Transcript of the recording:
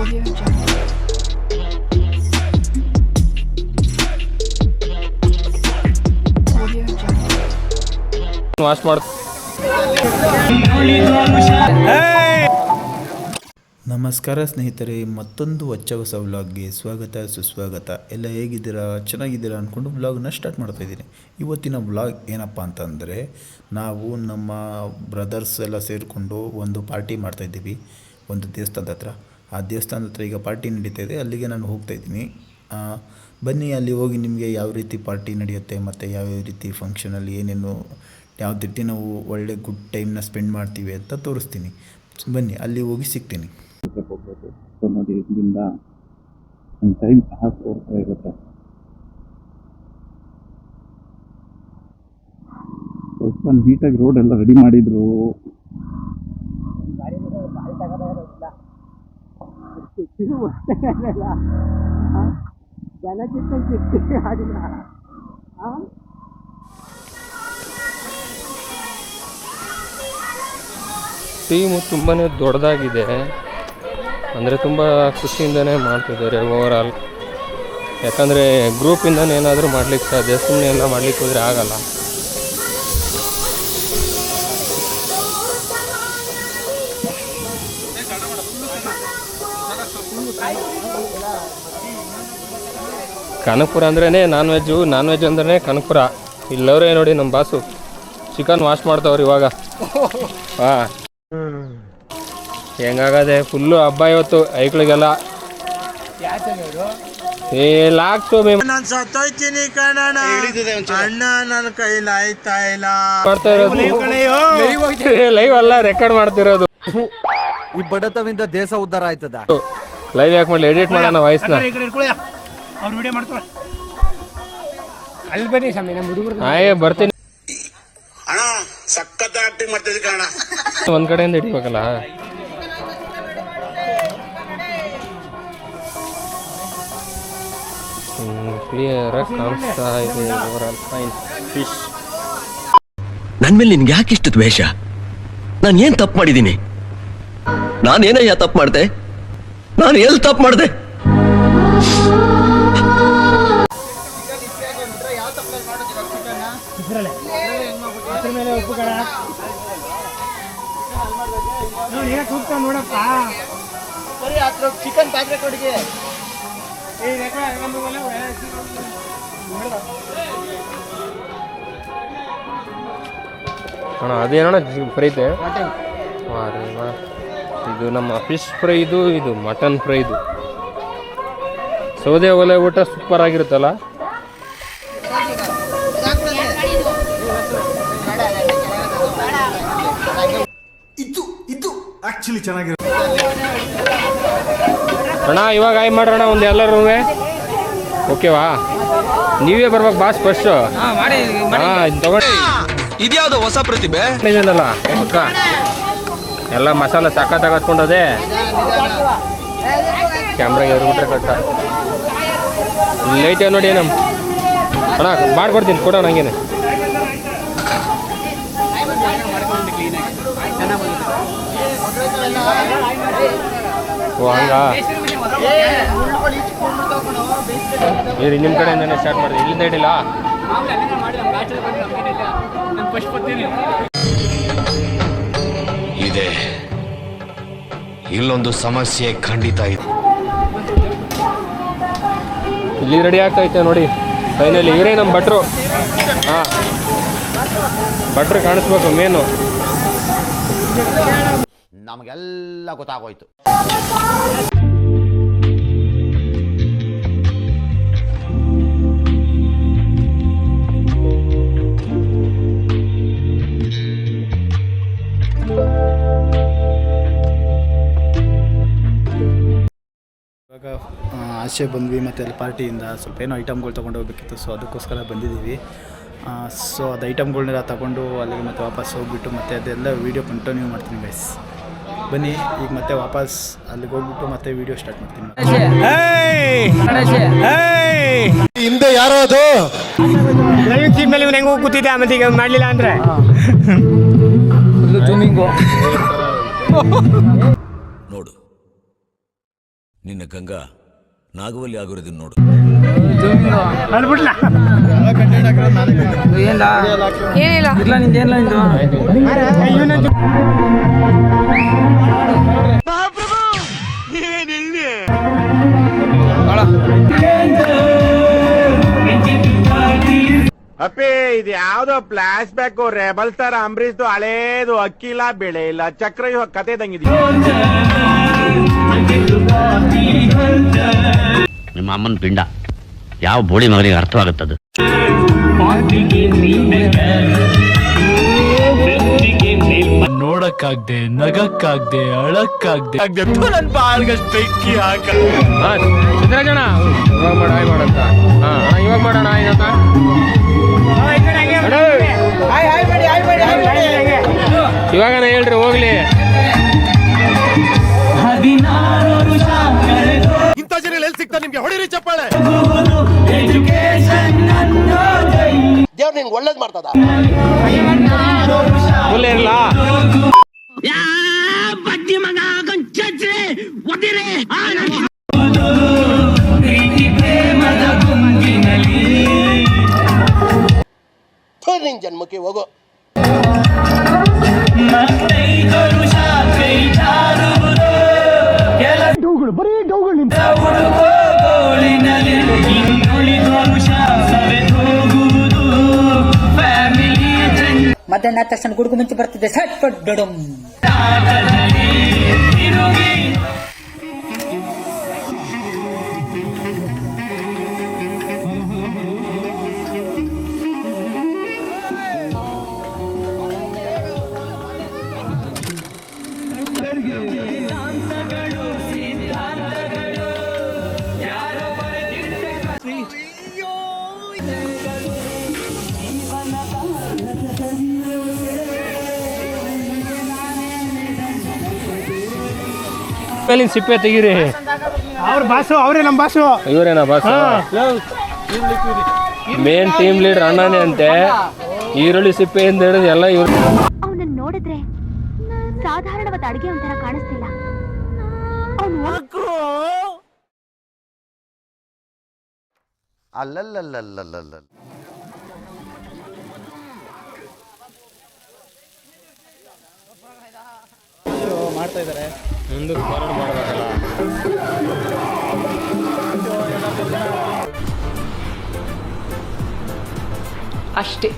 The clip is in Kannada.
ವಾಶ್ ಮಾಡ. ನಮಸ್ಕಾರ ಸ್ನೇಹಿತರೆ, ಮತ್ತೊಂದು ಹೊಸ ವ್ಲಾಗ್ಗೆ ಸ್ವಾಗತ ಸುಸ್ವಾಗತ. ಎಲ್ಲ ಹೇಗಿದ್ದೀರಾ? ಚೆನ್ನಾಗಿದ್ದೀರಾ ಅಂದ್ಕೊಂಡು ವ್ಲಾಗ್ನ ಸ್ಟಾರ್ಟ್ ಮಾಡ್ತಾ ಇದ್ದೀನಿ. ಇವತ್ತಿನ ವ್ಲಾಗ್ ಏನಪ್ಪ ಅಂತಂದರೆ, ನಾವು ನಮ್ಮ ಬ್ರದರ್ಸ್ ಎಲ್ಲ ಸೇರಿಕೊಂಡು ಒಂದು ಪಾರ್ಟಿ ಮಾಡ್ತಾಯಿದ್ದೀವಿ ಒಂದು ದೇವಸ್ಥಾನದ ಹತ್ರ. ಆ ದೇವಸ್ಥಾನದ ಹತ್ರ ಈಗ ಪಾರ್ಟಿ ನಡೀತಾ ಇದೆ, ಅಲ್ಲಿಗೆ ನಾನು ಹೋಗ್ತಾಯಿದ್ದೀನಿ. ಬನ್ನಿ, ಅಲ್ಲಿ ಹೋಗಿ ನಿಮಗೆ ಯಾವ ರೀತಿ ಪಾರ್ಟಿ ನಡೆಯುತ್ತೆ ಮತ್ತು ಯಾವ್ಯಾವ ರೀತಿ ಫಂಕ್ಷನಲ್ಲಿ ಏನೇನು ಯಾವ ರೀತಿ ನಾವು ಒಳ್ಳೆ ಗುಡ್ ಟೈಮ್ನ ಸ್ಪೆಂಡ್ ಮಾಡ್ತೀವಿ ಅಂತ ತೋರಿಸ್ತೀನಿ. ಬನ್ನಿ, ಅಲ್ಲಿ ಹೋಗಿ ಸಿಗ್ತೀನಿ. ಹೋಗ್ಬೋದು. ಸೊ ನೋಡಿ, ಇಲ್ಲಿಂದ ಒಂದು ಟೈಮ್ ಹೋಗ್ತಾ ಇರುತ್ತೆ. ಸ್ವಲ್ಪ ನೀಟಾಗಿ ರೋಡ್ ಎಲ್ಲ ರೆಡಿ ಮಾಡಿದ್ರು. ಟೀಮು ತುಂಬಾ ದೊಡ್ಡದಾಗಿದೆ, ಅಂದರೆ ತುಂಬ ಖುಷಿಯಿಂದನೇ ಮಾಡ್ತಿದ್ದಾರೆ ಓವರಾಲ್. ಯಾಕಂದರೆ ಗ್ರೂಪಿಂದನೇ ಏನಾದರೂ ಮಾಡ್ಲಿಕ್ಕೆ ಸಾಧ್ಯ, ಸುಮ್ಮನೆ ಎಲ್ಲ ಮಾಡ್ಲಿಕ್ಕೆ ಹೋದರೆ ಆಗಲ್ಲ. ಕನಕಪುರ ಅಂದ್ರೇ ನಾನ್ ವೆಜ್ ಅಂದ್ರೆ ಕನಕಪುರ. ಇಲ್ಲವರೇ ನೋಡಿ ನಮ್ಮ ಬಾಸು ಚಿಕನ್ ವಾಶ್ ಮಾಡ್ತಾವ್ರಿ ಇವಾಗ. ಹಾಂ, ಹೆಂಗಾಗದೆ ಫುಲ್ಲು ಹಬ್ಬ ಇವತ್ತು ಐಕ್ಳಿಗೆಲ್ಲ. ಲಾಕ್ಸು ನಾನು ಸತ್ತೋಯ್ತೀನಿ ಕಣಣ್ಣ, ಅಣ್ಣ ನನ್ನ ಕೈಲಿ ಆಯ್ತಾ ಇಲ್ಲ. ಮಾಡ್ತಾ ಇರೋದು ಲೈವ್ ಅಲ್ಲ, ರೆಕಾರ್ಡ್ ಮಾಡ್ತಿರೋದು. ಈ ಬಡತವಿಂದ ದೇಶ ಉದ್ಧಾರ ಆಯ್ತದ. ಲೈವ್ ಯಾಕೆ ಮಾಡಲಿ, ಎಡಿಟ್ ಮಾಡೋಣ ವಾಯ್ಸ್ನ. ಅಲ್ಲಿ ಬನ್ನಿ ಸ್ವಾಮಿ, ನಮ್ಮ ಹುಡುಗರು ಬರ್ತೀನಿ. ಅಣ್ಣ ಸಖತ್ ಆಕ್ಟಿಂಗ್ ಮಾಡ್ತಿದ್ದೆ ಕಣ. ಒಂದ್ ಕಡೆಯಿಂದ ಹಿಡಿಬೇಕಲ್ಲ. ಕ್ಲಿಯರ್ ಆಗಿ ಕಾಣಿಸ್ತಾ ಇದೆ. Overall fine fish. ನನ್ ಮೇಲೆ ನಿನ್ಗೆ ಯಾಕೆ ಇಷ್ಟು ದ್ವೇಷ? ನಾನು ಏನ್ ತಪ್ಪು ಮಾಡಿದ್ದೀನಿ? ನಾನೇನಯ್ಯ ತಪ್ಪು ಮಾಡ್ದೆ? ನಾನು ಎಲ್ಲಿ ತಪ್ಪು ಮಾಡ್ದೆ? ನೋಡಪ್ಪ, ಚಿಕನ್ ಪಾತ್ರೆ ಕೊಡಿಗೆ ಅಣ್ಣ ಅದೇನಣ್ಣ ಫ್ರೈತೆ. ಇದು ನಮ್ಮ ಫಿಶ್ ಫ್ರೈ, ಇದು ಮಟನ್ ಫ್ರೈದು. ಸೌದೆ ಒಲೆ ಊಟ ಸೂಪರ್ ಆಗಿರುತ್ತಲ್ಲ. ಆಕ್ಚುಲಿ ಚೆನ್ನಾಗಿರುತ್ತೆ ಅಣ್ಣ. ಇವಾಗ ಆಯ್ ಮಾಡ್ರಣ್ಣ ಒಂದು ಎಲ್ಲರೂ. ಓಕೆವಾ? ನೀವೇ ಬರ್ಬೇಕು ಬಾಸ್ ಫಸ್ಟ್. ಹಾಂ, ತಗೊಂಡು ಇದ್ಯಾವ್ದು ಹೊಸ ಪ್ರತಿಭೆ ಇದೆಯಲ್ಲ ಅಕ್ಕ, ಎಲ್ಲ ಮಸಾಲೆ ಸಕ್ಕ ತಗೊಂಡ್ಕೊಂಡದೆ. ಕ್ಯಾಮ್ರಾಗೆ ಎರ್ಬಿಟ್ರೆ ಕಟ್ಟ. ಲೈಟ್ ನೋಡಿ ನಮ್ಮ ಅಣ್ಣ ಮಾಡ್ಕೊಡ್ತೀನಿ, ಕೊಡೋಣ ಹಂಗೇನೆ. ಓ ಹಂಗ, ಇದು ನಿಮ್ಮ ಕಡೆಯಿಂದನೇ ಸ್ಟಾರ್ಟ್ ಮಾಡಿದೆ, ಇಲ್ಲಿಂದ ಇಡಿಲ್ಲ. ಇದೆ, ಇಲ್ಲೊಂದು ಸಮಸ್ಯೆ ಖಂಡಿತ ಇದೆ. ಇಲ್ಲಿ ರೆಡಿ ಆಗ್ತೈತೆ ನೋಡಿ ಫೈನಲಿ. ಇವರೇ ನಮ್ಮ ಭಟ್ರು. ಹಾಂ, ಭಟ್ರು ಕಾಣಿಸ್ಬೇಕು ಮೇನು. ನಮಗೆಲ್ಲ ಗೊತ್ತಾಗೋಯ್ತು. ಇವಾಗ ಆಚೆ ಬಂದ್ವಿ, ಮತ್ತು ಅಲ್ಲಿ ಪಾರ್ಟಿಯಿಂದ ಸ್ವಲ್ಪ ಏನೋ ಐಟಮ್ಗಳು ತೊಗೊಂಡು ಹೋಗ್ಬೇಕಿತ್ತು. ಸೊ ಅದಕ್ಕೋಸ್ಕರ ಬಂದಿದ್ದೀವಿ. ಸೊ ಅದು ಐಟಮ್ಗಳನ್ನೆಲ್ಲ ತಗೊಂಡು ಅಲ್ಲಿಗೆ ಮತ್ತೆ ವಾಪಸ್ ಹೋಗ್ಬಿಟ್ಟು ಮತ್ತೆ ಅದೆಲ್ಲ ವೀಡಿಯೋ ಕಂಟಿನ್ಯೂ ಮಾಡ್ತೀನಿ ಗೈಸ್. ಬನ್ನಿ, ಈಗ ಮತ್ತೆ ವಾಪಸ್ ಅಲ್ಲಿಗೆ ಹೋಗ್ಬಿಟ್ಟು ಮತ್ತೆ ವೀಡಿಯೋ ಸ್ಟಾರ್ಟ್ ಮಾಡ್ತೀನಿ. ಹಿಂದೆ ಯಾರೋ ಅದು ಮೇಲೆ ಹೆಂಗೆ ಹೋಗಿ ಕೂತಿದ್ದೆ, ಮತ್ತೆ ಈಗ ಮಾಡಲಿಲ್ಲ ಅಂದರೆ ನೋಡು, ನಿನ್ನ ಗಂಗಾ ನಾಗವಲ್ಲಿ ಆಗಿರೋದನ್ನ ನೋಡು. ಅಪ್ಪಿ ಇದು ಯಾವ್ದೋ ಫ್ಲಾಶ್ ಬ್ಯಾಕ್ ರೆಬಲ್ ಸ್ಟಾರ್ ಅಂಬರೀಶ್ದು ಹಳೇದು ಅಕ್ಕಿ ಇಲ್ಲ ಬೆಳೆ ಇಲ್ಲ ಚಕ್ರ ಕತೆ ಇದ್ದಂಗಿದೆ. ನಿಮ್ಮ ಅಮ್ಮನ ಪಿಂಡ ಯಾವ ಬೋಳಿ ಮಗನಿಗೆ ಅರ್ಥವಾಗುತ್ತದು. ನೋಡಕ್ಕಾಗ್ದೆ, ನಗಕ್ಕಾಗ್ದೆ, ಅಳಕ್ಕಾಗ್ದೆ ನನ್ ಬಾಳ್ಗಷ್ಟು ಬೆಂಕಿ ಹಾಕ. ಸಿದ್ದರಾಜಣ್ಣ ಇವಾಗ ಮಾಡ ಹಾಯ್ ಮಾಡಂತ. ಇವಾಗ ಮಾಡೋಣ ಹಾಯ್ ಅಂತ. ಇವಾಗನ ಹೇಳ್ರಿ ಹೋಗ್ಲಿ. ಇಂಥ ಜನ ಎಲ್ಲಿ ಸಿಗ್ತಾರೆ ನಿಮ್ಗೆ? ಹೊಡಿರಿ ಚಪ್ಪಾಳೆ. ದೇವ್ರು ನಿನ್ಗೆ ಒಳ್ಳೇದ್ ಮಾಡ್ತದ. ಇರ್ಲಾ ನಿನ್ ಜನ್ಮಕ್ಕೆ ಹೋಗೋ. ಮಧ್ಯಾಹ್ನ ತಕ್ಷಣ ಗುಡುಗು ಮುಂಚೆ ಬರ್ತಿದ್ದೆ ಸಟ್ ಪಟ್ ಡೊಡಮ್. ಮೇಲಿನ ಸಿಪ್ಪೆ ತೆಗೀರಿ. ಅವ್ರ ಬಾಸು, ಅವರೇ ನಮ್ಮ ಬಾಸು. ಇವರೇನಾ ಬಾಸ್? ಮೇನ್ ಟೀಮ್ ಲೀಡರ್ ಅಣ್ಣನೇ ಅಂತೆ. ಈರುಳ್ಳಿ ಸಿಪ್ಪೆಯಿಂದ ಹಿಡಿದು ಎಲ್ಲ ಇವ್ರು. ಅವನನ್ನ ನೋಡಿದ್ರೆ ಸಾಧಾರಣವಾದ ಅಡಿಗೆ ಒಂಥರ ಕಾಣಿಸ್ತಿಲ್ಲ. ಅಲ್ಲಲ್ಲಲ್ಲಲ್ಲಲ್ಲ ಮಾಡ್ತಾ ಇದ್ದಾರೆ. ಮುಂದಕ್ಕೆ ಫಾರ್ವರ್ಡ್ ಮಾಡಬೇಕಲ್ಲ. ಅಷ್ಟೇ.